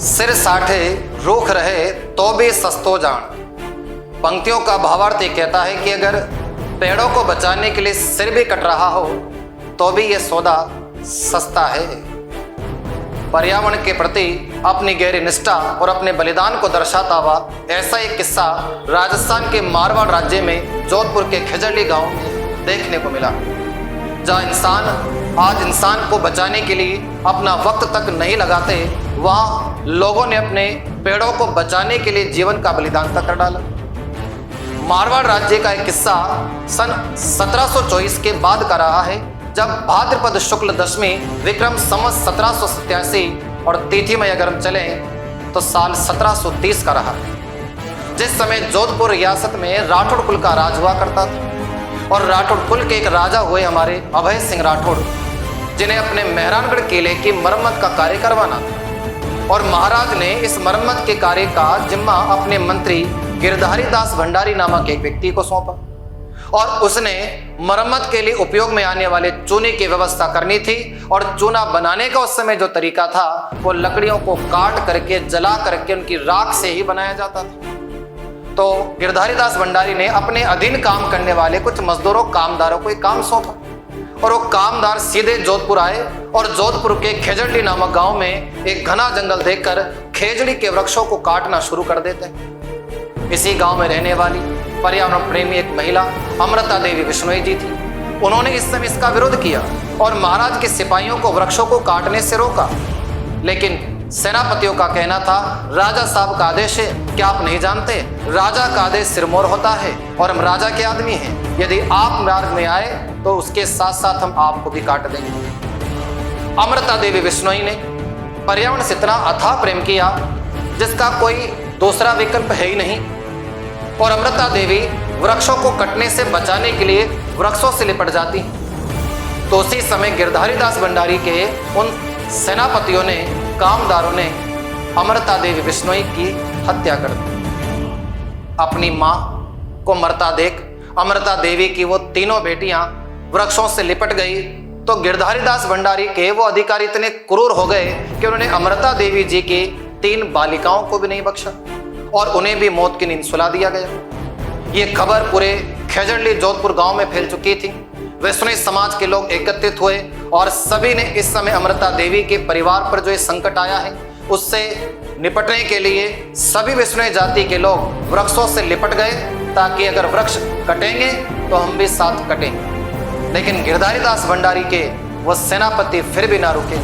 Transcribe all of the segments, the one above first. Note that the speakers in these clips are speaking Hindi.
सिर साठे रूख रहे तो भी सस्तो जान। पंक्तियों का भावार्थ ये कहता है कि अगर पेड़ों को बचाने के लिए सिर भी कट रहा हो तो भी ये सौदा सस्ता है। पर्यावरण के प्रति अपनी गहरी निष्ठा और अपने बलिदान को दर्शाता हुआ ऐसा एक किस्सा राजस्थान के मारवाड़ राज्य में जोधपुर के खिजड़ी गांव में देखने को मिला, जहां इंसान आज इंसान को बचाने के लिए अपना वक्त तक नहीं लगाते, वहां लोगों ने अपने पेड़ों को बचाने के लिए जीवन का बलिदान तक कर डाला। मारवाड़ राज्य का एक किस्सा सन 1724 के बाद का रहा है, जब भाद्रपद शुक्ल दशमी विक्रम संवत 1787 और तिथि में अगर हम चले तो साल 1730 का रहा है, जिस समय जोधपुर रियासत में राठौड़ कुल का राज हुआ करता था। और राठौड़ कुल के एक राजा हुए हमारे अभय सिंह राठौड़, जिन्हें अपने मेहरानगढ़ किले की मरम्मत का कार्य करवाना था। और महाराज ने इस मरम्मत के कार्य का जिम्मा अपने मंत्री गिरधारी दास भंडारी नामक एक व्यक्ति को सौंपा, और उसने मरम्मत के लिए उपयोग में आने वाले चूने की व्यवस्था करनी थी। और चूना बनाने का उस समय जो तरीका था वो लकड़ियों को काट करके जला करके उनकी राख से ही बनाया जाता था। तो गिरधारी दास भंडारी ने अपने अधीन काम करने वाले कुछ मजदूरों कामदारों को एक काम सौंपा, और वो कामदार सीधे जोधपुर आए और जोधपुर के खेजड़ी नामक गांव में एक घना जंगल देखकर खेजड़ी के वृक्षों को काटना शुरू कर देते। इसी गांव में रहने वाली पर्यावरण प्रेमी एक महिला अमृता देवी बिश्नोई जी थी। उन्होंने इस समय इसका विरोध किया और महाराज के सिपाहियों को वृक्षों को काटने से रोका, लेकिन सेनापतियों का कहना था राजा साहब का आदेश है, क्या आप नहीं जानते, राजा का आदेश सिरमौर होता है और हम राजा के आदमी हैं, यदि आप मार्ग में आए तो उसके साथ साथ हम आपको भी काट देंगे। अमृता देवी बिश्नोई ने पर्यावरण से इतना अथाह प्रेम किया जिसका कोई दूसरा विकल्प है ही नहीं। और अमृता देवी वृक्षों को कटने से बचाने के लिए वृक्षों से लिपट जाती। तो उसी समय गिरधारी दास भंडारी के उन सेनापतियों ने, कामदारों ने अमृता देवी बिश्नोई की हत्या कर दी। अपनी मां को मरता देख अमृता देवी की वो तीनों बेटियां वृक्षों से लिपट गई, तो गिरधारी दास भंडारी के वो अधिकारी इतने क्रूर हो गए कि उन्होंने अमृता देवी जी की 3 बालिकाओं को भी नहीं बख्शा और उन्हें भी मौत की नींद सुला दिया गया। ये खबर पूरे खेजड़ी जोधपुर गांव में फैल चुकी थी। विश्नोई समाज के लोग एकत्रित हुए और सभी ने इस समय अमृता देवी के परिवार पर जो ये संकट आया है उससे निपटने के लिए सभी विश्नोई जाति के लोग वृक्षों से लिपट गए, ताकि अगर वृक्ष कटेंगे तो हम भी साथ कटेंगे। लेकिन गिरधारी दास भंडारी के वो सेनापति फिर भी ना रुके।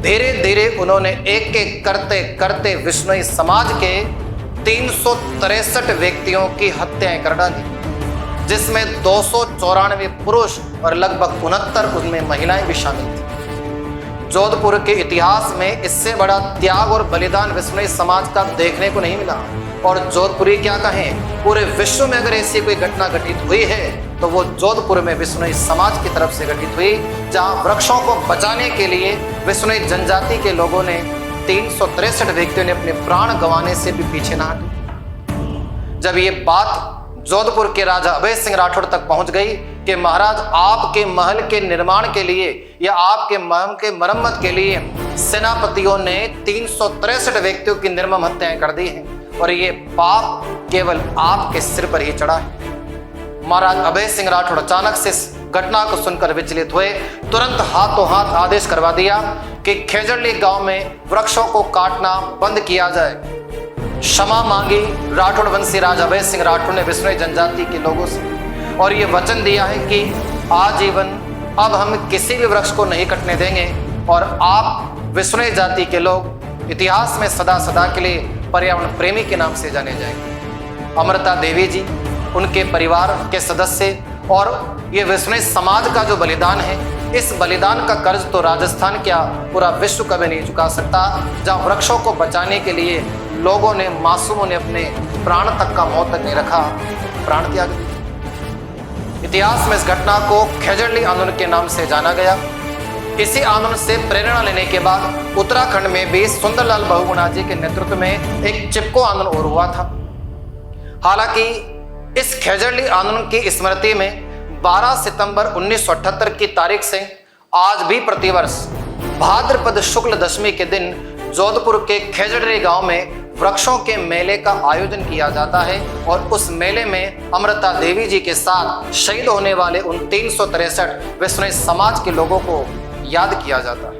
धीरे धीरे उन्होंने एक एक करते करते विश्नोई समाज के 363 व्यक्तियों की हत्याएं कर डाली, जिसमें 294 पुरुष और लगभग 69 उनमें महिलाएं भी शामिल थी। जोधपुर के इतिहास में इससे बड़ा त्याग और बलिदान विश्नोई समाज का देखने को नहीं मिला। और जोधपुरी क्या कहें, पूरे विश्व में अगर ऐसी कोई घटना घटित हुई है तो वो जोधपुर में विश्नोई समाज की तरफ से घटित हुई, जहां वृक्षों को बचाने के लिए विश्नोई जनजाति के लोगों ने 363 व्यक्तियों ने अपने प्राण गंवाने से भी पीछे ना हटे। जब ये बात जोधपुर के राजा अभय सिंह राठौड़ तक पहुंच गई कि महाराज आपके महल के निर्माण के लिए या आपके महल के मरम्मत के लिए सेनापतियों ने 363 व्यक्तियों की निर्मम हत्याएं कर दी हैं और ये पाप केवल आपके सिर पर ही चढ़ा है। महाराज अभय सिंह राठौड़ अचानक से इस घटना को सुनकर विचलित हुए, तुरंत हाथों हाथ आदेश करवा दिया कि खेजड़ी गांव में वृक्षों को काटना बंद किया जाए। क्षमा मांगी राठौड़ वंशी राजा अभय सिंह राठौड़ ने विश्नोई जनजाति के लोगों से, और ये वचन दिया है कि आजीवन अब हम किसी भी वृक्ष को नहीं कटने देंगे और आप विश्नोई जाति के लोग इतिहास में सदा सदा के लिए पर्यावरण प्रेमी के नाम से जाने जाएंगे। अमृता देवी जी, उनके परिवार के सदस्य और ये विश्नोई समाज का जो बलिदान है, इस बलिदान का कर्ज तो राजस्थान क्या पूरा विश्व कभी नहीं चुका सकता, जहाँ वृक्षों को बचाने के लिए लोगों ने, मासूमों ने अपने प्राण तक का मौत तक नहीं रखा, प्राण त्याग दिए। इतिहास में इस घटना को खेजड़ी आंदोलन के नाम से जाना गया। इसी आंदोलन से प्रेरणा लेने के बाद उत्तराखंड में भी सुंदरलाल बहुगुणा जी के नेतृत्व में एक चिपको आंदोलन और हुआ था। हालांकि इस खेजड़ी आंदोलन की स्मृति में 12 सितंबर 1978 की तारीख से आज भी प्रतिवर्ष भाद्रपद शुक्ल दशमी के दिन जोधपुर के खेजड़े गांव में वृक्षों के मेले का आयोजन किया जाता है और उस मेले में अमृता देवी जी के साथ शहीद होने वाले उन 363 विश्नोई समाज के लोगों को याद किया जाता है।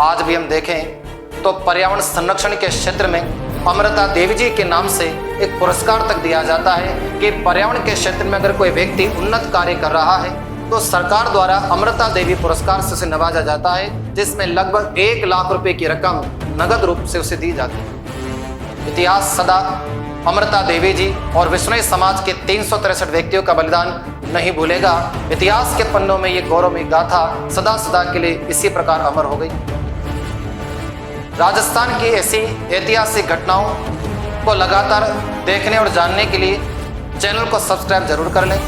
आज भी हम देखें तो पर्यावरण संरक्षण के क्षेत्र में अमृता देवी जी के नाम से एक पुरस्कार तक दिया जाता है कि पर्यावरण के क्षेत्र में अगर कोई व्यक्ति उन्नत कार्य कर रहा है तो सरकार द्वारा अमृता देवी पुरस्कार से उसे नवाजा जाता है, जिसमें लगभग 1 लाख रुपए की रकम नगद रूप से उसे दी जाती है। इतिहास सदा अमृता देवी जी और विश्नोई समाज के 363 व्यक्तियों का बलिदान नहीं भूलेगा। इतिहास के पन्नों में ये गौरवमयी गाथा सदा सदा के लिए इसी प्रकार अमर हो गई। राजस्थान की ऐसी ऐतिहासिक घटनाओं को लगातार देखने और जानने के लिए चैनल को सब्सक्राइब जरूर कर लें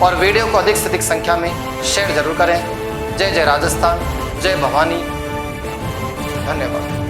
और वीडियो को अधिक से अधिक संख्या में शेयर जरूर करें। जय जय राजस्थान, जय भवानी, धन्यवाद।